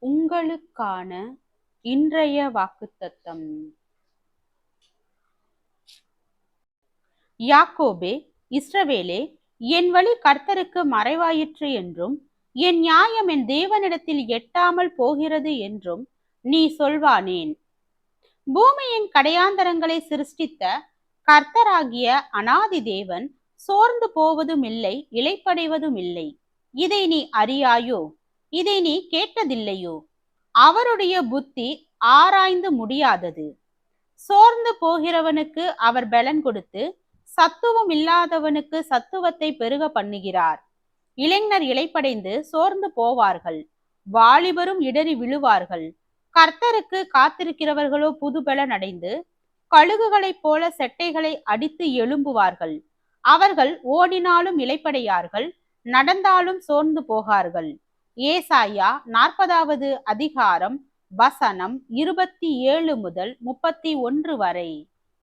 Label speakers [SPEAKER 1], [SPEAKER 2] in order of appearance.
[SPEAKER 1] உங்களுக்கான இன்றைய வாக்குத்தத்தம். யாக்கோபே, இஸ்ரவேலே, என் வழி கர்த்தருக்கு மறைவாயிற்று என்றும் என் நியாயம் என் தேவனிடத்தில் எட்டாமல் போகிறது என்றும் நீ சொல்வானேன்? பூமியின் கடையாந்தரங்களை சிருஷ்டித்த கர்த்தராகிய அனாதி தேவன் சோர்ந்து போவதும் இல்லை, இளைப்படைவதும் இல்லை. இதை நீ அறியாயோ? இதை நீ கேட்டதில்லையோ? அவருடைய புத்தி ஆராய்ந்து முடியாதது. சோர்ந்து போகிறவனுக்கு அவர் பலன் கொடுத்து சத்துவம் இல்லாதவனுக்கு சத்துவத்தை பெருக பண்ணுகிறார். இளைஞர் இளைப்படைந்து சோர்ந்து போவார்கள், வாலிபரும் இடறி விழுவார்கள். கர்த்தருக்கு காத்திருக்கிறவர்களோ புதுபலன் அடைந்து கழுகுகளைப் போல செட்டைகளை அடித்து எழும்புவார்கள். அவர்கள் ஓடினாலும் இளைப்படையார்கள், நடந்தாலும் சோர்ந்து போகார்கள். ஏசாயா 40வது அதிகாரம் வசனம் 27 முதல் 31 வரை.